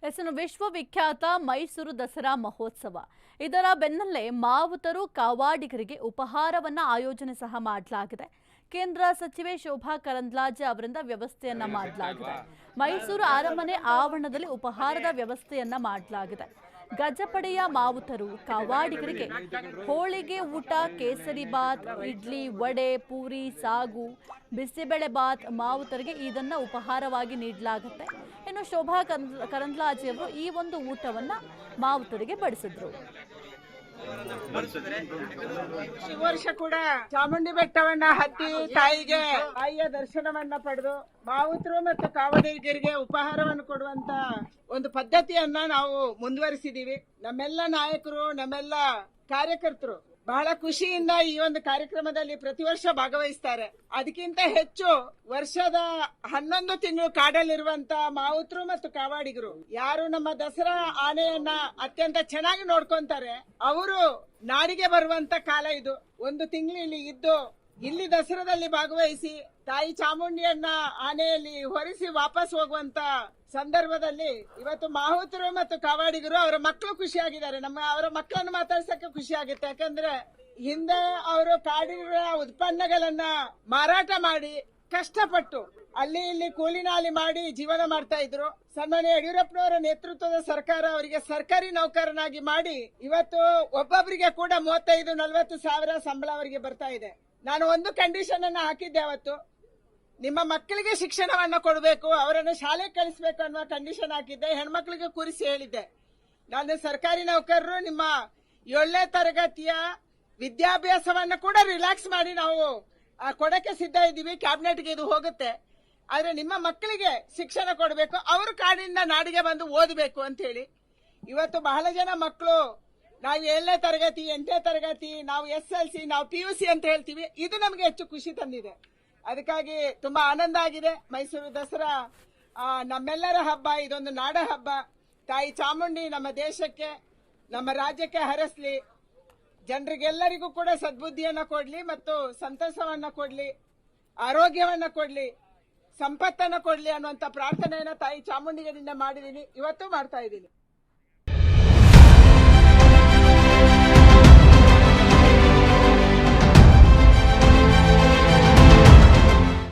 ಹೆಸರು ವಿಶ್ವವಿಖ್ಯಾತ ಮೈಸೂರು ದಸರಾ ಮಹೋತ್ಸವ. ಇದರ ಬೆನ್ನಲ್ಲೇ ಮಾವುತರು ಕಾವಾಡಿಗರಿಗೆ ಉಪಹಾರವನ್ನ ಆಯೋಜನೆ ಸಹ ಮಾಡಲಾಗಿದೆ. ಕೇಂದ್ರ ಸಚಿವೆ ಶೋಭಾ ಕರಂದ್ಲಾಜೆ ಅವರಿಂದ ವ್ಯವಸ್ಥೆಯನ್ನ ಮಾಡಲಾಗಿದೆ. ಮೈಸೂರು ಅರಮನೆ ಆವರಣದಲ್ಲಿ ಉಪಹಾರದ ವ್ಯವಸ್ಥೆಯನ್ನ ಮಾಡಲಾಗಿದೆ. ಗಜಪಡೆಯ ಮಾವುತರು ಕಾವಾಡಿಗರಿಗೆ ಹೋಳಿಗೆ ಊಟ, ಕೇಸರಿ ಬಾತ್, ಇಡ್ಲಿ, ವಡೆ, ಪೂರಿ, ಸಾಗು, ಬಿಸಿಬೇಳೆ ಬಾತ್ ಮಾವುತರಿಗೆ ಇದನ್ನ ಉಪಹಾರವಾಗಿ ನೀಡಲಾಗುತ್ತೆ. ಇನ್ನು ಶೋಭಾ ಕರಂದ್ಲಾಜೆ ಅವರು ಈ ಒಂದು ಊಟವನ್ನ ಮಾವುತರಿಗೆ ಬಡಿಸಿದ್ರು. ಈ ವರ್ಷ ಕೂಡ ಚಾಮುಂಡಿ ಬೆಟ್ಟವನ್ನ ಹತ್ತಿ ತಾಯಿಗೆ ತಾಯಿಯ ದರ್ಶನವನ್ನ ಪಡೆದು ಮಾವುತರು ಮತ್ತು ಕಾವಡಿಗರಿಗೆ ಉಪಹಾರವನ್ನು ಕೊಡುವಂತ ಒಂದು ಪದ್ಧತಿಯನ್ನ ನಾವು ಮುಂದುವರಿಸಿದೀವಿ. ನಮ್ಮೆಲ್ಲ ನಾಯಕರು, ನಮ್ಮೆಲ್ಲ ಕಾರ್ಯಕರ್ತರು ಬಹಳ ಖುಷಿಯಿಂದ ಈ ಒಂದು ಕಾರ್ಯಕ್ರಮದಲ್ಲಿ ಪ್ರತಿ ವರ್ಷ ಭಾಗವಹಿಸ್ತಾರೆ. ಅದಕ್ಕಿಂತ ಹೆಚ್ಚು ವರ್ಷದ 11 ತಿಂಗಳು ಕಾಡಲ್ಲಿರುವಂತ ಮಾವುತರು ಮತ್ತು ಕಾವಾಡಿಗರು ಯಾರು ನಮ್ಮ ದಸರಾ ಆನೆಯನ್ನ ಅತ್ಯಂತ ಚೆನ್ನಾಗಿ ನೋಡ್ಕೊಂತಾರೆ, ಅವರು ನಾಡಿಗೆ ಬರುವಂತ ಕಾಲ ಇದು. 1 ತಿಂಗಳು ಇಲ್ಲಿ ಇದ್ದು ಇಲ್ಲಿ ದಸರಾದಲ್ಲಿ ಭಾಗವಹಿಸಿ ತಾಯಿ ಚಾಮುಂಡಿಯನ್ನ ಆನೆಯಲ್ಲಿ ಹೊರಿಸಿ ವಾಪಸ್ ಹೋಗುವಂತ ಸಂದರ್ಭದಲ್ಲಿ ಇವತ್ತು ಮಾವುತರು ಮತ್ತು ಕಾವಾಡಿಗರು ಅವರ ಮಕ್ಕಳು ಖುಷಿಯಾಗಿದ್ದಾರೆ. ಅವರ ಮಕ್ಕಳನ್ನು ಮಾತಾಡ್ಸಕ್ಕೆ ಖುಷಿ ಆಗುತ್ತೆ. ಯಾಕಂದ್ರೆ ಹಿಂದೆ ಅವರು ಕಾಡಿನ ಉತ್ಪನ್ನಗಳನ್ನ ಮಾರಾಟ ಮಾಡಿ ಕಷ್ಟಪಟ್ಟು ಅಲ್ಲಿ ಇಲ್ಲಿ ಕೂಲಿನಾಲಿ ಮಾಡಿ ಜೀವನ ಮಾಡ್ತಾ ಇದ್ರು. ಸನ್ಮಾನ್ಯ ಯಡಿಯೂರಪ್ಪನವರ ನೇತೃತ್ವದ ಸರ್ಕಾರ ಅವರಿಗೆ ಸರ್ಕಾರಿ ನೌಕರನಾಗಿ ಮಾಡಿ ಇವತ್ತು ಒಬ್ಬೊಬ್ಬರಿಗೆ ಕೂಡ 35-40 ಸಾವಿರ ಸಂಬಳ ಅವರಿಗೆ ಬರ್ತಾ ಇದೆ. ನಾನು ಒಂದು ಕಂಡೀಷನ್ ಅನ್ನ ಹಾಕಿದ್ದೆ ಅವತ್ತು, ನಿಮ್ಮ ಮಕ್ಕಳಿಗೆ ಶಿಕ್ಷಣವನ್ನ ಕೊಡಬೇಕು, ಅವರನ್ನು ಶಾಲೆ ಕಳಿಸಬೇಕು ಅನ್ನೋ ಕಂಡೀಷನ್ ಹಾಕಿದ್ದೆ. ಹೆಣ್ಮಕ್ಳಿಗೆ ಕೂರಿಸಿ ಹೇಳಿದ್ದೆ, ನಾನು ಸರ್ಕಾರಿ ನೌಕರರು ನಿಮ್ಮ 7ನೇ ತರಗತಿಯ ವಿದ್ಯಾಭ್ಯಾಸವನ್ನ ಕೂಡ ರಿಲ್ಯಾಕ್ಸ್ ಮಾಡಿ ನಾವು ಕೊಡಕ್ಕೆ ಸಿದ್ಧ ಇದ್ದೀವಿ, ಕ್ಯಾಬಿನೆಟ್ಗೆ ಇದು ಹೋಗುತ್ತೆ. ಆದ್ರೆ ನಿಮ್ಮ ಮಕ್ಕಳಿಗೆ ಶಿಕ್ಷಣ ಕೊಡಬೇಕು, ಅವರು ಕಾಡಿನಿಂದ ನಾಡಿಗೆ ಬಂದು ಓದಬೇಕು ಅಂತ ಹೇಳಿ ಇವತ್ತು ಬಹಳ ಜನ ಮಕ್ಕಳು ನಾವು 7ನೇ ತರಗತಿ, 8ನೇ ತರಗತಿ, ನಾವು SLC, ನಾವು PUC ಅಂತ ಹೇಳ್ತೀವಿ. ಇದು ನಮಗೆ ಹೆಚ್ಚು ಖುಷಿ ತಂದಿದೆ. ಅದಕ್ಕಾಗಿ ತುಂಬಾ ಆನಂದ ಆಗಿದೆ. ಮೈಸೂರು ದಸರಾ ನಮ್ಮೆಲ್ಲರ ಹಬ್ಬ, ಇದೊಂದು ನಾಡ ಹಬ್ಬ. ತಾಯಿ ಚಾಮುಂಡಿ ನಮ್ಮ ದೇಶಕ್ಕೆ, ನಮ್ಮ ರಾಜ್ಯಕ್ಕೆ ಹರಸ್ಲಿ, ಜನರಿಗೆಲ್ಲರಿಗೂ ಕೂಡ ಸದ್ಬುದ್ಧಿಯನ್ನ ಕೊಡ್ಲಿ ಮತ್ತು ಸಂತಸವನ್ನ ಕೊಡ್ಲಿ, ಆರೋಗ್ಯವನ್ನ ಕೊಡ್ಲಿ, ಸಂಪತ್ತನ್ನ ಕೊಡ್ಲಿ ಅನ್ನುವಂತ ಪ್ರಾರ್ಥನೆಯನ್ನ ತಾಯಿ ಚಾಮುಂಡಿಗರಿಂದ ಮಾಡಿದೀನಿ, ಇವತ್ತು ಮಾಡ್ತಾ ಇದ್ದೀನಿ.